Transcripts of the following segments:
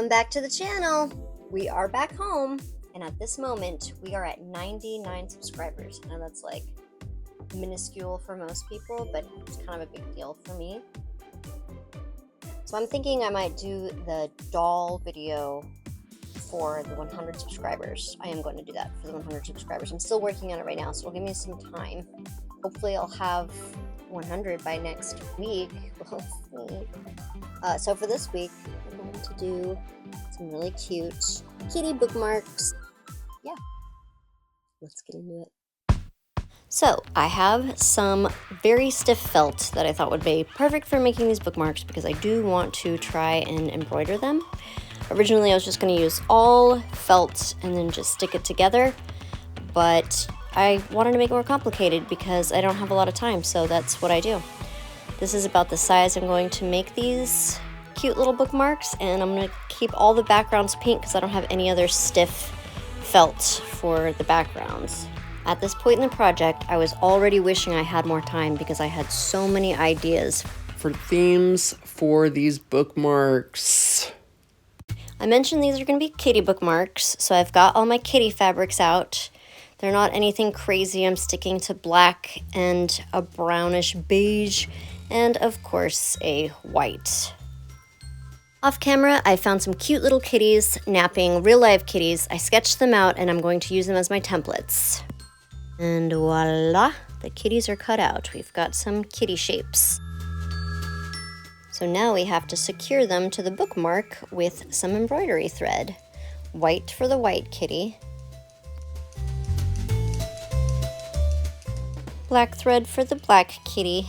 Welcome back to the channel. We are back home, and at this moment we are at 99 subscribers. I know that's like minuscule for most people, but it's kind of a big deal for me. So I'm thinking I might do the doll video for the 100 subscribers. I am going to do that for the 100 subscribers. I'm still working on it right now, so it'll give me some time. Hopefully I'll have 100 by next week. We'll see. So for this week, I'm going to do some really cute kitty bookmarks. Yeah, let's get into it. So I have some very stiff felt that I thought would be perfect for making these bookmarks because I do want to try and embroider them. Originally I was just going to use all felt and then just stick it together, but I wanted to make it more complicated because I don't have a lot of time, so that's what I do. This is about the size I'm going to make these cute little bookmarks, and I'm going to keep all the backgrounds pink because I don't have any other stiff felt for the backgrounds. At this point in the project, I was already wishing I had more time because I had so many ideas for themes for these bookmarks. I mentioned these are going to be kitty bookmarks, so I've got all my kitty fabrics out. They're not anything crazy. I'm sticking to black and a brownish beige, and of course a white. Off camera, I found some cute little kitties napping, real life kitties. I sketched them out and I'm going to use them as my templates. And voila, the kitties are cut out. We've got some kitty shapes. So now we have to secure them to the bookmark with some embroidery thread. White for the white kitty. Black thread for the black kitty.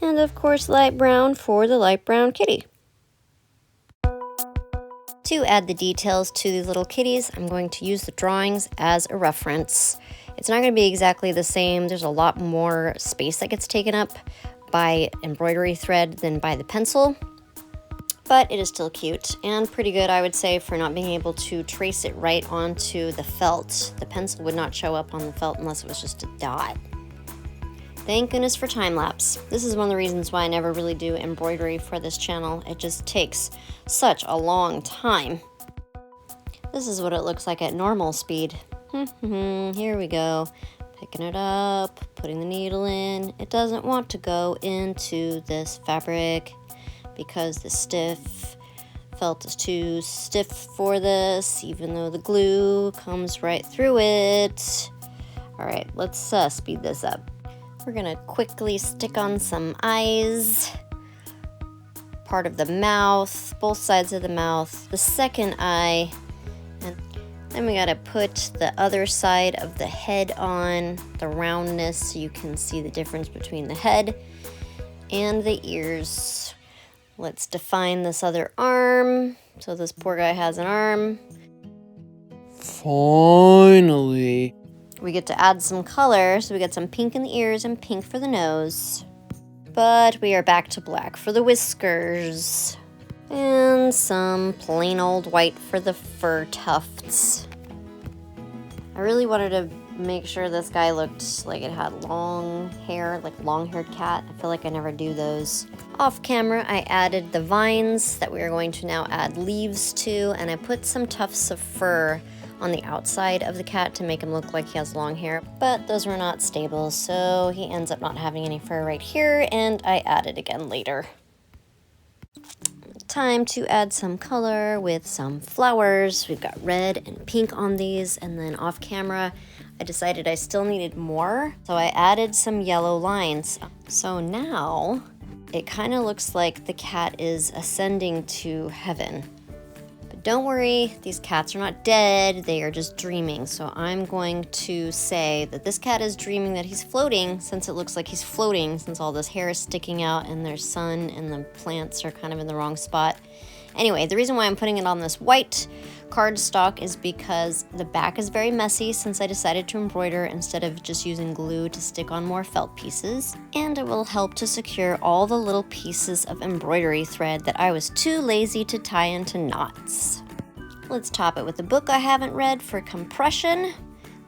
And of course light brown for the light brown kitty. To add the details to these little kitties, I'm going to use the drawings as a reference. It's not going to be exactly the same. There's a lot more space that gets taken up by embroidery thread than by the pencil, but it is still cute and pretty good, I would say, for not being able to trace it right onto the felt. The pencil would not show up on the felt unless it was just a dot. Thank goodness for time-lapse. This is one of the reasons why I never really do embroidery for this channel. It just takes such a long time. This is what it looks like at normal speed. Here we go. Picking it up, putting the needle in. It doesn't want to go into this fabric because the stiff felt is too stiff for this, even though the glue comes right through it. All right, let's speed this up. We're gonna quickly stick on some eyes, part of the mouth, both sides of the mouth, the second eye, and then we gotta put the other side of the head on, the roundness, so you can see the difference between the head and the ears. Let's define this other arm. So this poor guy has an arm. Finally. We get to add some color, so we get some pink in the ears and pink for the nose. But we are back to black for the whiskers. And some plain old white for the fur tufts. I really wanted to make sure this guy looked like it had long hair, like long-haired cat. I feel like I never do those. Off camera, I added the vines that we are going to now add leaves to, and I put some tufts of fur on the outside of the cat to make him look like he has long hair, but those were not stable, so he ends up not having any fur right here, and I add it again later. Time to add some color with some flowers. We've got red and pink on these, and then off camera, I decided I still needed more, so I added some yellow lines. So now, it kind of looks like the cat is ascending to heaven. Don't worry, these cats are not dead, they are just dreaming. So I'm going to say that this cat is dreaming that he's floating, since it looks like he's floating, since all this hair is sticking out and there's sun and the plants are kind of in the wrong spot. Anyway, the reason why I'm putting it on this white cardstock is because the back is very messy since I decided to embroider instead of just using glue to stick on more felt pieces. And it will help to secure all the little pieces of embroidery thread that I was too lazy to tie into knots. Let's top it with a book I haven't read for compression.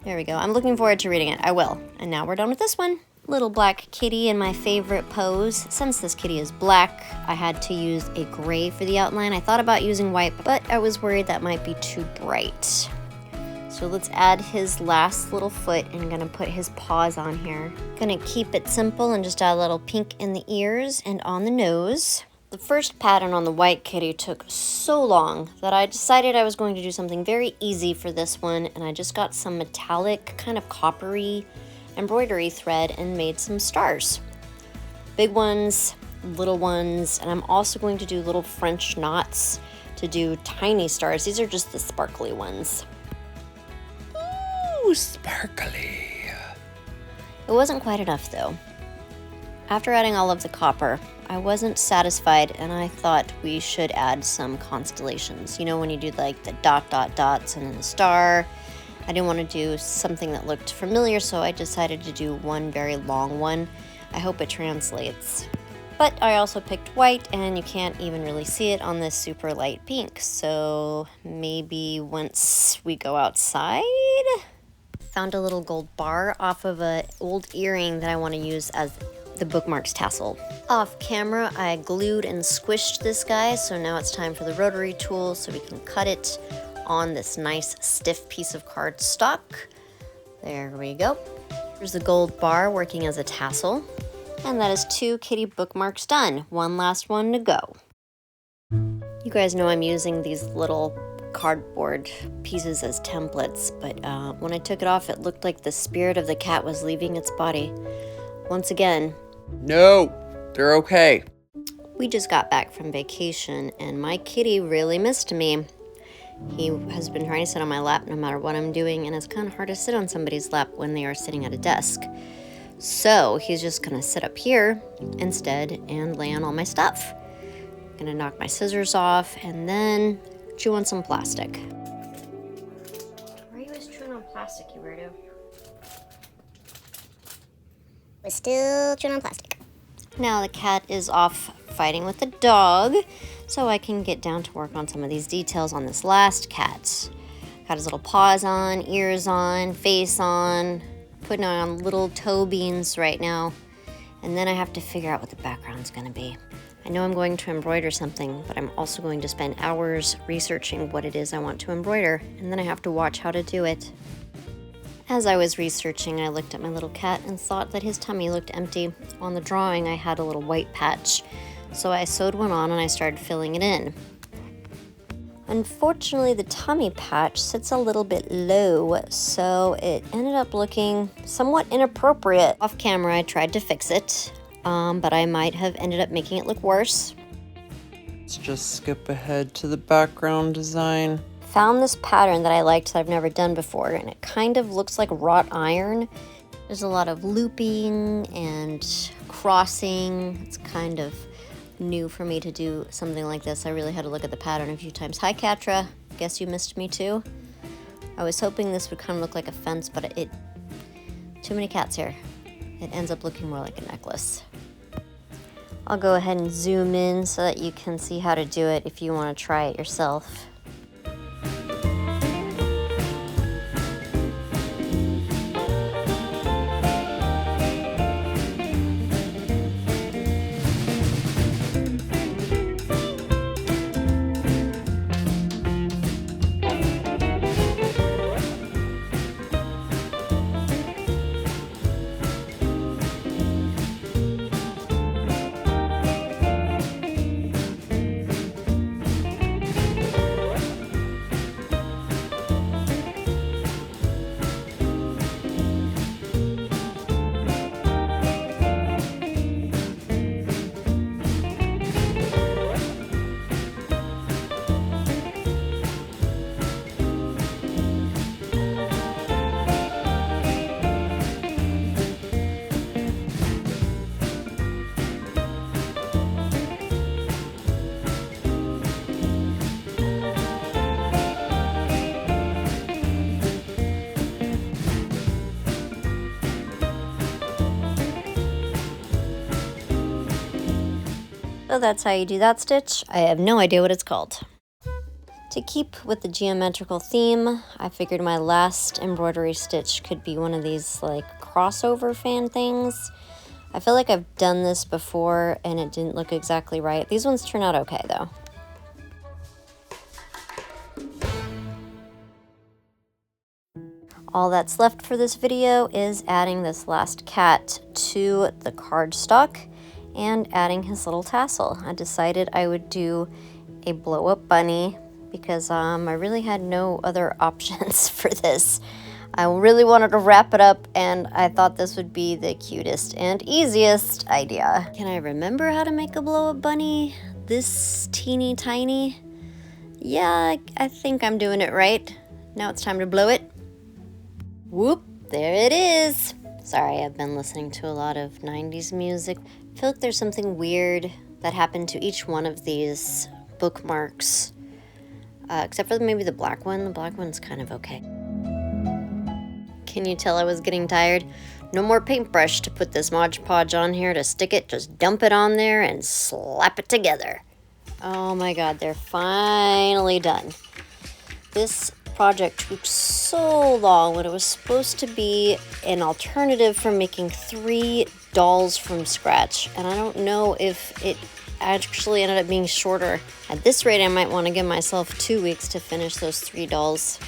There we go. I'm looking forward to reading it. I will. And now we're done with this one. Little black kitty in my favorite pose. Since this kitty is black, I had to use a gray for the outline. I thought about using white, but I was worried that might be too bright. So let's add his last little foot and gonna put his paws on here. Gonna keep it simple and just add a little pink in the ears and on the nose. The first pattern on the white kitty took so long that I decided I was going to do something very easy for this one, and I just got some metallic, kind of coppery embroidery thread and made some stars. Big ones, little ones, and I'm also going to do little French knots to do tiny stars. These are just the sparkly ones. Ooh, sparkly. It wasn't quite enough though. After adding all of the copper, I wasn't satisfied and I thought we should add some constellations. You know, when you do like the dots and then a star. I didn't want to do something that looked familiar, so I decided to do one very long one. I hope it translates. But I also picked white, and you can't even really see it on this super light pink. So maybe once we go outside. Found a little gold bar off of an old earring that I want to use as the bookmarks tassel. Off camera, I glued and squished this guy, so now it's time for the rotary tool so we can cut it on this nice stiff piece of cardstock. There we go. Here's the gold bar working as a tassel. And that is 2 kitty bookmarks done. One last one to go. You guys know I'm using these little cardboard pieces as templates, but when I took it off, it looked like the spirit of the cat was leaving its body. Once again. No, they're okay. We just got back from vacation and my kitty really missed me. He has been trying to sit on my lap no matter what I'm doing, and it's kind of hard to sit on somebody's lap when they are sitting at a desk. So he's just gonna sit up here instead and lay on all my stuff. Gonna knock my scissors off and then chew on some plastic. Why are you always chewing on plastic, you weirdo? We're still chewing on plastic. Now the cat is off fighting with the dog, so I can get down to work on some of these details on this last cat. Got his little paws on, ears on, face on, putting on little toe beans right now. And then I have to figure out what the background's gonna be. I know I'm going to embroider something, but I'm also going to spend hours researching what it is I want to embroider, and then I have to watch how to do it. As I was researching, I looked at my little cat and thought that his tummy looked empty. On the drawing, I had a little white patch, so I sewed one on and I started filling it in. Unfortunately, the tummy patch sits a little bit low, so it ended up looking somewhat inappropriate. Off camera, I tried to fix it, but I might have ended up making it look worse. Let's just skip ahead to the background design. Found this pattern that I liked that I've never done before, and it kind of looks like wrought iron. There's a lot of looping and crossing. It's kind of new for me to do something like this. I really had to look at the pattern a few times. Hi, Katra. Guess you missed me too. I was hoping this would kind of look like a fence, but too many cats here. It ends up looking more like a necklace. I'll go ahead and zoom in so that you can see how to do it if you want to try it yourself. So that's how you do that stitch. I have no idea what it's called. To keep with the geometrical theme, I figured my last embroidery stitch could be one of these like crossover fan things. I feel like I've done this before and it didn't look exactly right. These ones turn out okay though. All that's left for this video is adding this last cat to the cardstock and adding his little tassel. I decided I would do a blow-up bunny because I really had no other options for this. I really wanted to wrap it up and I thought this would be the cutest and easiest idea. Can I remember how to make a blow-up bunny this teeny tiny? Yeah, I think I'm doing it right. Now it's time to blow it. Whoop, there it is. Sorry, I've been listening to a lot of 90s music. I feel like there's something weird that happened to each one of these bookmarks. Except for maybe the black one. The black one's kind of okay. Can you tell I was getting tired? No more paintbrush to put this Mod Podge on here to stick it. Just dump it on there and slap it together. Oh my god, they're finally done. This project took so long when it was supposed to be an alternative for making 3 dolls from scratch. And I don't know if it actually ended up being shorter. At this rate, I might want to give myself 2 weeks to finish those 3 dolls.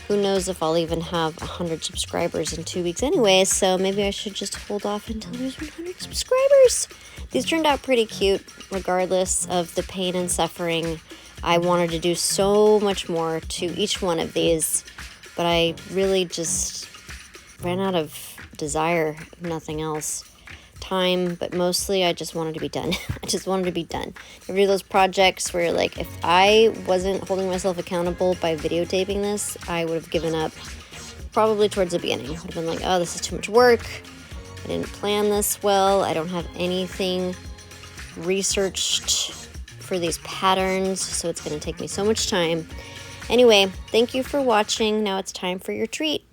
Who knows if I'll even have 100 subscribers in 2 weeks anyway, so maybe I should just hold off until there's 100 subscribers. These turned out pretty cute, regardless of the pain and suffering. I wanted to do so much more to each one of these, but I really just ran out of desire, if nothing else. Time, but mostly I just wanted to be done. I just wanted to be done. Every of those projects where like if I wasn't holding myself accountable by videotaping this, I would have given up probably towards the beginning. I would have been like, oh, this is too much work. I didn't plan this well. I don't have anything researched for these patterns, so it's going to take me so much time. Anyway, thank you for watching. Now it's time for your treat.